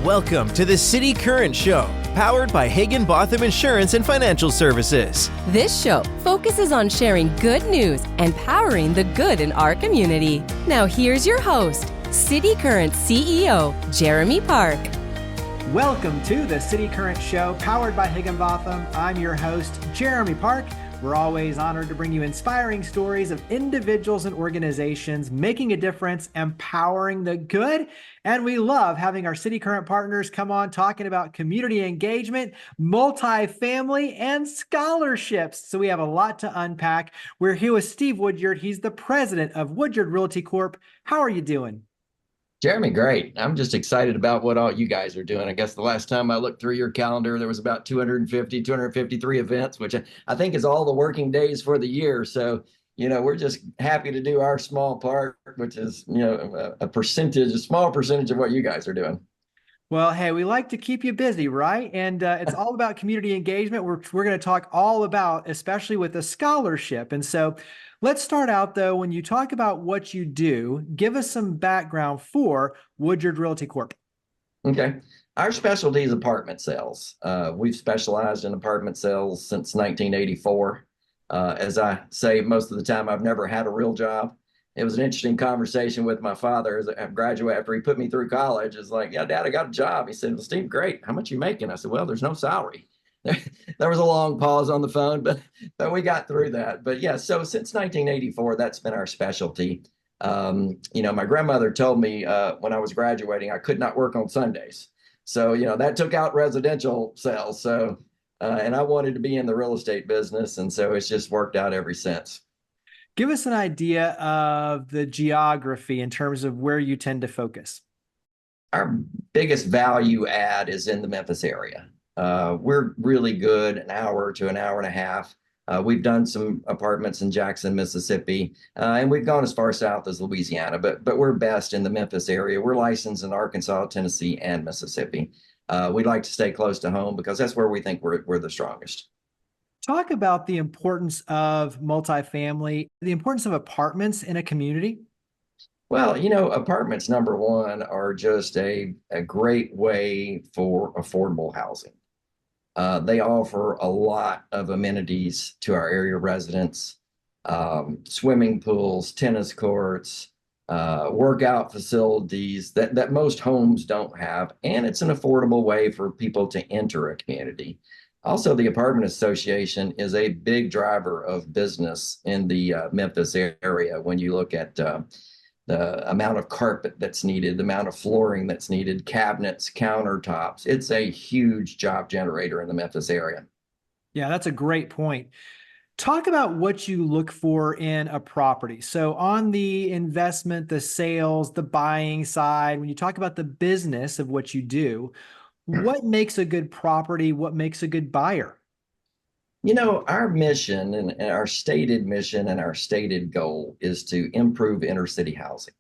Welcome to the City Current Show, powered by Higginbotham Insurance and Financial Services. This show focuses on sharing good news and powering the good in our community. Now here's your host, City Current CEO, Jeremy Park. Welcome to the City Current Show, powered by Higginbotham. I'm your host, Jeremy Park. We're always honored to bring you inspiring stories of individuals and organizations making a difference, empowering the good. And we love having our City Current partners come on talking about community engagement, multifamily, and scholarships. So we have a lot to unpack. We're here with Steve Woodyard. He's the president of Woodyard Realty Corp. How are you doing? Jeremy, great. I'm just excited about what all you guys are doing. I guess the last time I looked through your calendar, there was about 253 events, which I think is all the working days for the year. So, we're just happy to do our small part, which is, a small percentage of what you guys are doing. Well, hey, we like to keep you busy, right? And it's all about community engagement. We're going to talk all about, especially with a scholarship. And so let's start out, though, when you talk about what you do, give us some background for Woodyard Realty Corp. Okay. Our specialty is apartment sales. We've specialized in apartment sales since 1984. As I say, most of the time, I've never had a real job. It was an interesting conversation with my father as a graduate after he put me through college. It's like, yeah, Dad, I got a job. He said, well, Steve, great. How much you making? I said, well, there's no salary. There was a long pause on the phone, but we got through that. But yeah, so since 1984, that's been our specialty. My grandmother told me when I was graduating, I could not work on Sundays. So, that took out residential sales. So, and I wanted to be in the real estate business. And so it's just worked out ever since. Give us an idea of the geography in terms of where you tend to focus. Our biggest value add is in the Memphis area. We're really good an hour to an hour and a half. We've done some apartments in Jackson, Mississippi, and we've gone as far south as Louisiana, but we're best in the Memphis area. We're licensed in Arkansas, Tennessee, and Mississippi. We like to stay close to home because that's where we think we're the strongest. Talk about the importance of multifamily, the importance of apartments in a community. Well, apartments, number one, are just a great way for affordable housing. They offer a lot of amenities to our area residents, swimming pools, tennis courts, workout facilities that most homes don't have. And it's an affordable way for people to enter a community. Also, the apartment association is a big driver of business in the Memphis area. When you look at the amount of carpet that's needed, the amount of flooring that's needed, cabinets, countertops, it's a huge job generator in the Memphis area. Yeah, that's a great point. Talk about what you look for in a property. So on the investment, the sales, the buying side, when you talk about the business of what you do, what makes a good property? What makes a good buyer? Our mission and our stated mission and our stated goal is to improve inner city housing.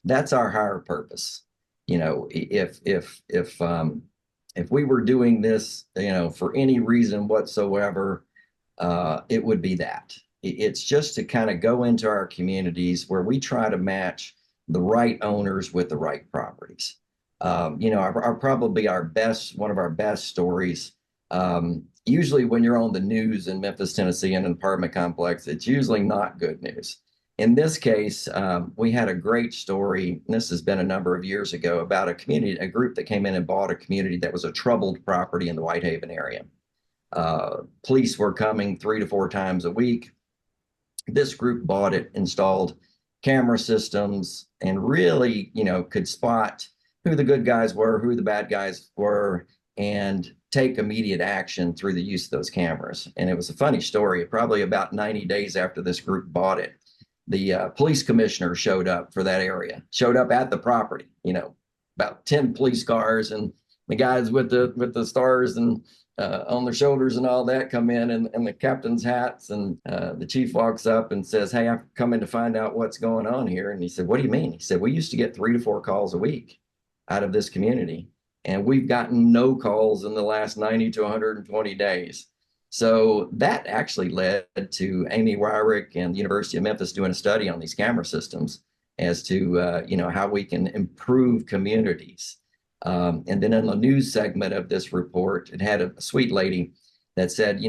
That's our higher purpose. If we were doing this, for any reason whatsoever, it would be that. It's just to kind of go into our communities where we try to match the right owners with the right properties. One of our best stories. Usually when you're on the news in Memphis, Tennessee, in an apartment complex, it's usually not good news. In this case, we had a great story, and this has been a number of years ago, about a group that came in and bought a community that was a troubled property in the Whitehaven area. Police were coming 3 to 4 times a week. This group bought it, installed camera systems, and really, could spot who the good guys were, who the bad guys were, and take immediate action through the use of those cameras. And it was a funny story. Probably about 90 days after this group bought it, the police commissioner showed up for that area, showed up at the property, about 10 police cars, and the guys with the stars and on their shoulders and all that come in, and the captain's hats, and the chief walks up and says, hey, I'm coming to find out what's going on here. And he said, what do you mean? He said, we used to get 3 to 4 calls a week out of this community, and we've gotten no calls in the last 90 to 120 days. So that actually led to Amy Wyrick and the University of Memphis doing a study on these camera systems as to how we can improve communities. And then in the news segment of this report, it had a sweet lady that said,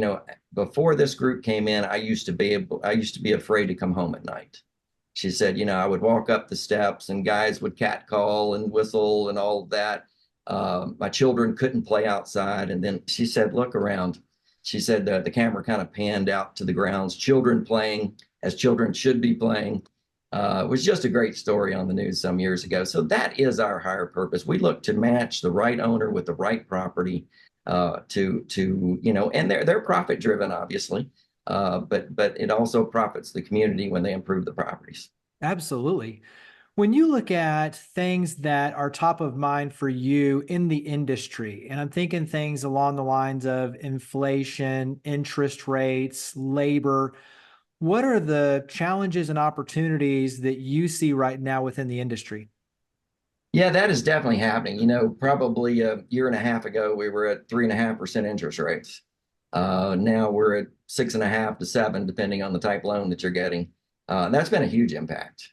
before this group came in, I used to be afraid to come home at night. She said, I would walk up the steps and guys would catcall and whistle and all of that. My children couldn't play outside. And then she said, look around. She said the camera kind of panned out to the grounds, children playing as children should be playing. It was just a great story on the news some years ago. So that is our higher purpose. We look to match the right owner with the right property and they're profit driven, obviously, but it also profits the community when they improve the properties. Absolutely. When you look at things that are top of mind for you in the industry, and I'm thinking things along the lines of inflation, interest rates, labor, what are the challenges and opportunities that you see right now within the industry? Yeah, that is definitely happening. Probably a year and a half ago, we were at 3.5% interest rates. Now we're at 6.5 to 7, depending on the type loan that you're getting. That's been a huge impact,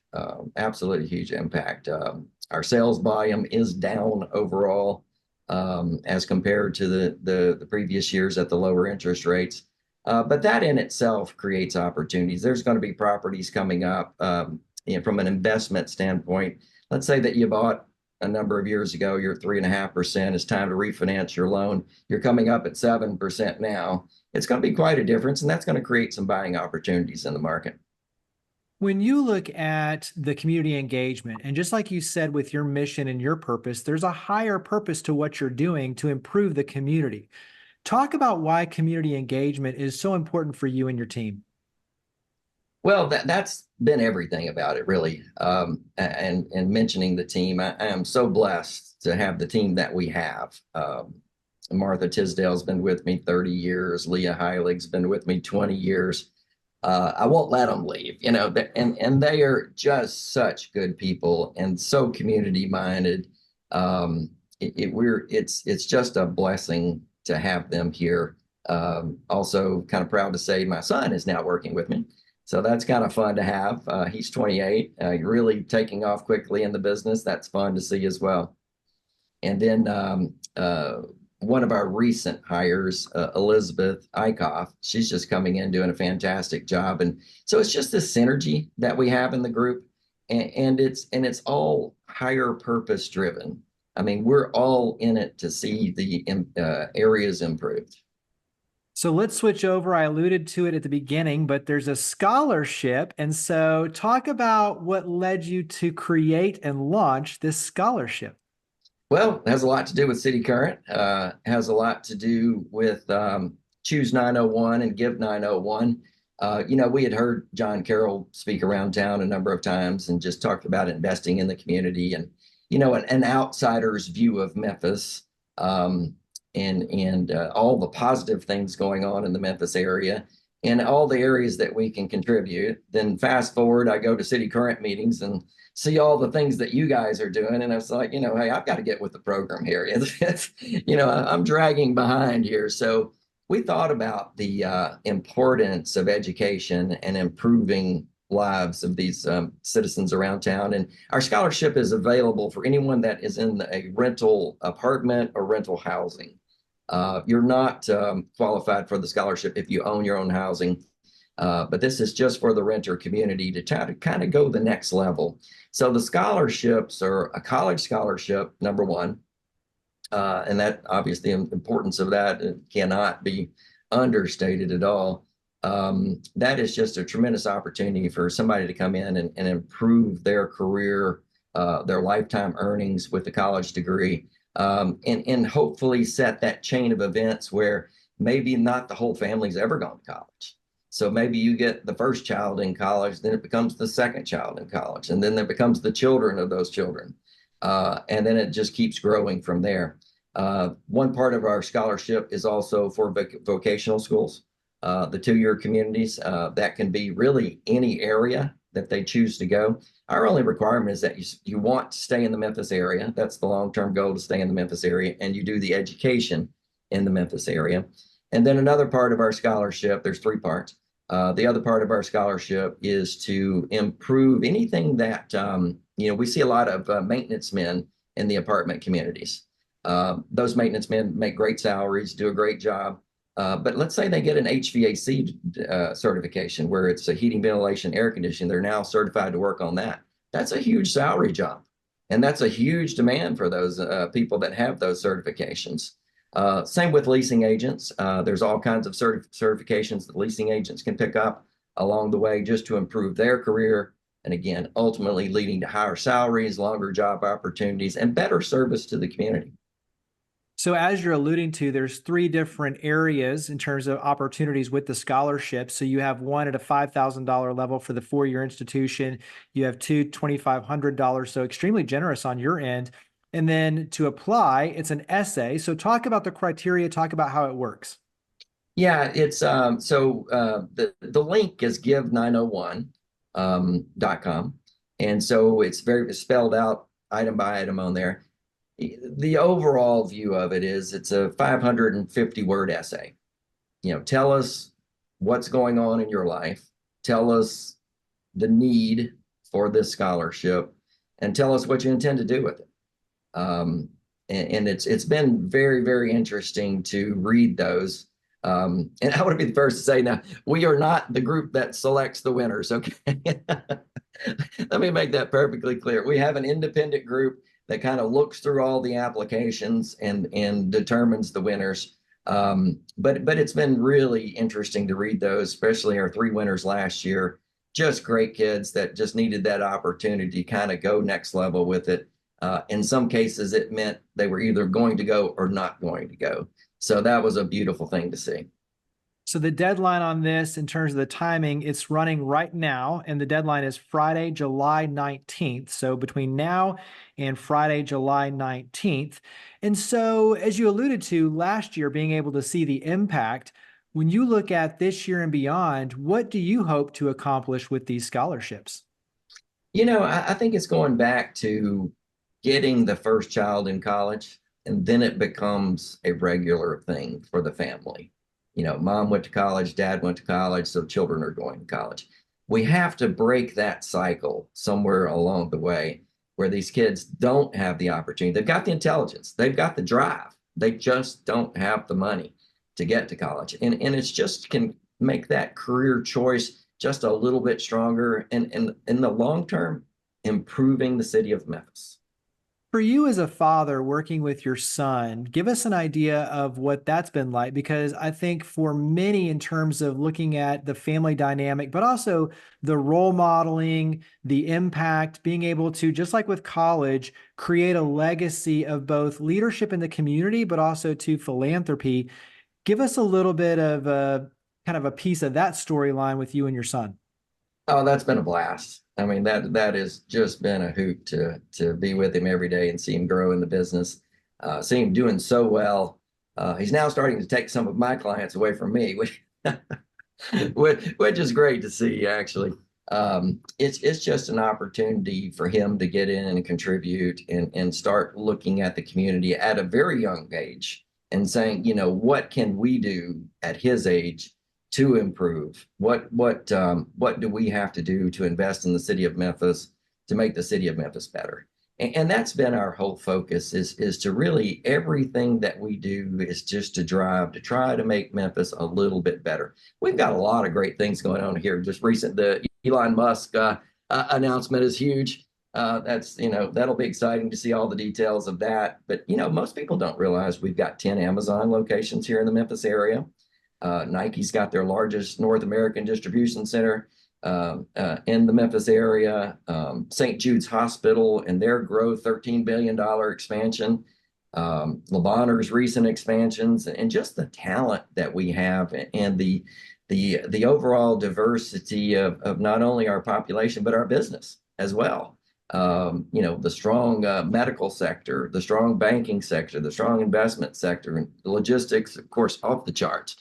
absolutely huge impact. Our sales volume is down overall as compared to the previous years at the lower interest rates. But that in itself creates opportunities. There's going to be properties coming up from an investment standpoint. Let's say that you bought a number of years ago, you're at 3.5%. It's time to refinance your loan. You're coming up at 7% now. It's going to be quite a difference, and that's going to create some buying opportunities in the market. When you look at the community engagement, and just like you said with your mission and your purpose, there's a higher purpose to what you're doing to improve the community. Talk about why community engagement is so important for you and your team. Well, that's been everything about it, really. And mentioning the team, I am so blessed to have the team that we have. Martha Tisdale's been with me 30 years. Leah Heilig's been with me 20 years. I won't let them leave, and they are just such good people and so community minded. It's just a blessing to have them here. Also kind of proud to say my son is now working with me. So that's kind of fun to have. He's 28, really taking off quickly in the business. That's fun to see as well. And then one of our recent hires, Elizabeth Eichhoff, she's just coming in doing a fantastic job. And so it's just this synergy that we have in the group, and it's all higher purpose driven. I mean, we're all in it to see the areas improved. So let's switch over. I alluded to it at the beginning, but there's a scholarship. And so talk about what led you to create and launch this scholarship. Well, it has a lot to do with cityCURRENT. Has a lot to do with Choose901 and Give901. We had heard John Carroll speak around town a number of times and just talked about investing in the community and, an outsider's view of Memphis. And all the positive things going on in the Memphis area and all the areas that we can contribute. Then fast forward, I go to cityCURRENT meetings and see all the things that you guys are doing. And I was like, hey, I've got to get with the program here. I'm dragging behind here. So we thought about the importance of education and improving lives of these citizens around town. And our scholarship is available for anyone that is in a rental apartment or rental housing. You're not qualified for the scholarship if you own your own housing, but this is just for the renter community to try to kind of go the next level. So the scholarships are a college scholarship, number one, and that obviously the importance of that cannot be understated at all. That is just a tremendous opportunity for somebody to come in and improve their career, their lifetime earnings with a college degree. And hopefully set that chain of events where maybe not the whole family's ever gone to college. So maybe you get the first child in college, then it becomes the second child in college, and then there becomes the children of those children. And then it just keeps growing from there. One part of our scholarship is also for vocational schools, the 2-year communities. That can be really any area that they choose to go. Our only requirement is that you want to stay in the Memphis area. That's the long-term goal, to stay in the Memphis area, and you do the education in the Memphis area. And then another part of our scholarship, there's 3 parts. The other part of our scholarship is to improve anything that, we see a lot of maintenance men in the apartment communities. Those maintenance men make great salaries, do a great job. But let's say they get an HVAC certification where it's a heating, ventilation, air conditioning. They're now certified to work on that. That's a huge salary jump. And that's a huge demand for those people that have those certifications. Same with leasing agents. There's all kinds of certifications that leasing agents can pick up along the way just to improve their career. And again, ultimately leading to higher salaries, longer job opportunities, and better service to the community. So as you're alluding to, there's three different areas in terms of opportunities with the scholarship. So you have one at a $5,000 level for the four-year institution. You have two $2,500, so extremely generous on your end. And then to apply, it's an essay. So talk about the criteria, talk about how it works. Yeah, it's the link is Give901.com. And so it's very spelled out item by item on there. The overall view of it is it's a 550-word essay. Tell us what's going on in your life. Tell us the need for this scholarship, and tell us what you intend to do with it. And it's been very, very interesting to read those. And I want to be the first to say now, we are not the group that selects the winners. Okay, let me make that perfectly clear. We have an independent group that kind of looks through all the applications and determines the winners. But it's been really interesting to read those, especially our three winners last year. Just great kids that just needed that opportunity to kind of go next level with it. In some cases, it meant they were either going to go or not going to go. So that was a beautiful thing to see. So the deadline on this, in terms of the timing, it's running right now, and the deadline is Friday, July 19th. So between now and Friday, July 19th. And so, as you alluded to last year, being able to see the impact, when you look at this year and beyond, what do you hope to accomplish with these scholarships? I think it's going back to getting the first child in college, and then it becomes a regular thing for the family. Mom went to college, dad went to college, so children are going to college. We have to break that cycle somewhere along the way where these kids don't have the opportunity. They've got the intelligence, they've got the drive, they just don't have the money to get to college. And it's just can make that career choice just a little bit stronger and in the long term, improving the city of Memphis. For you as a father working with your son, give us an idea of what that's been like, because I think for many, in terms of looking at the family dynamic, but also the role modeling, the impact, being able to, just like with college, create a legacy of both leadership in the community, but also to philanthropy. Give us a little bit of a kind of a piece of that storyline with you and your son. Oh, that's been a blast. I mean, that has just been a hoot to be with him every day and see him grow in the business, see him doing so well. He's now starting to take some of my clients away from me, which is great to see, actually. It's just an opportunity for him to get in and contribute and start looking at the community at a very young age and saying, what can we do at his age to improve? What do we have to do to invest in the city of Memphis to make the city of Memphis better? And that's been our whole focus is to really, everything that we do is just to try to make Memphis a little bit better. We've got a lot of great things going on here. Just the Elon Musk announcement is huge. That'll be exciting to see all the details of that. But, most people don't realize we've got 10 Amazon locations here in the Memphis area. Nike's got their largest North American distribution center in the Memphis area. St. Jude's Hospital and their growth, $13 billion expansion. LeBonner's recent expansions, and just the talent that we have, and the overall diversity of not only our population but our business as well. The strong medical sector, the strong banking sector, the strong investment sector, and the logistics, of course, off the charts.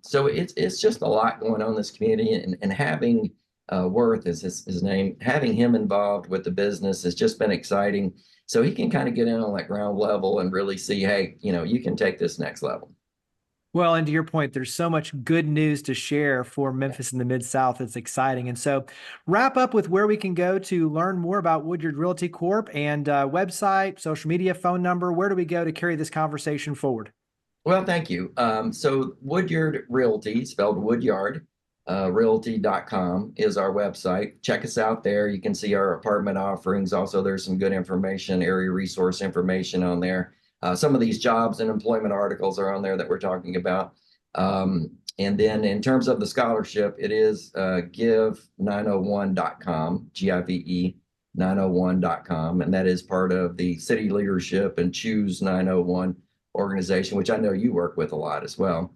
So it's just a lot going on in this community, and having Worth is his name, having him involved with the business has just been exciting. So he can kind of get in on that ground level and really see, hey, you can take this next level. Well, and to your point, there's so much good news to share for Memphis and the Mid-South. It's exciting. And so wrap up with where we can go to learn more about Woodyard Realty Corp and website, social media, phone number. Where do we go to carry this conversation forward? Well, thank you. So Woodyard Realty, spelled Woodyard, realty.com is our website. Check us out there. You can see our apartment offerings. Also, there's some good information, area resource information on there. Some of these jobs and employment articles are on there that we're talking about. And then in terms of the scholarship, it is Give901.com, Give 901.com. And that is part of the City Leadership and Choose901 organization, which I know you work with a lot as well.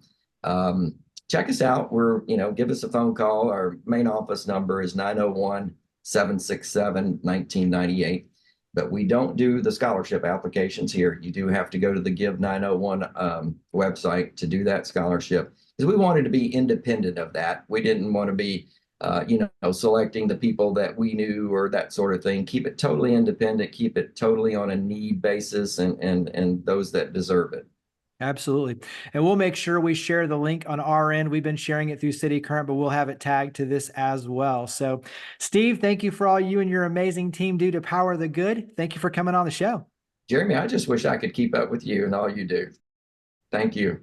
Check us out. Give us a phone call. Our main office number is 901-767-1998. But we don't do the scholarship applications here. You do have to go to the Give901 website to do that scholarship, because we wanted to be independent of that. We didn't want to be, selecting the people that we knew or that sort of thing. Keep it totally independent. Keep it totally on a need basis and those that deserve it. Absolutely. And we'll make sure we share the link on our end. We've been sharing it through cityCURRENT, but we'll have it tagged to this as well. So, Steve, thank you for all you and your amazing team do to power the good. Thank you for coming on the show. Jeremy, I just wish I could keep up with you and all you do. Thank you.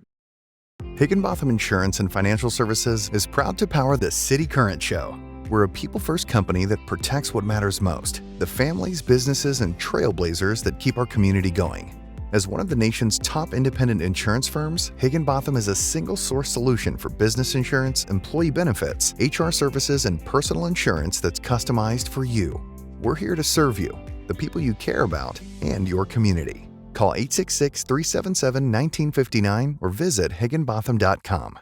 Higginbotham Insurance and Financial Services is proud to power the cityCURRENT Show. We're a people-first company that protects what matters most, the families, businesses, and trailblazers that keep our community going. As one of the nation's top independent insurance firms, Higginbotham is a single-source solution for business insurance, employee benefits, HR services, and personal insurance that's customized for you. We're here to serve you, the people you care about, and your community. Call 866-377-1959 or visit higginbotham.com.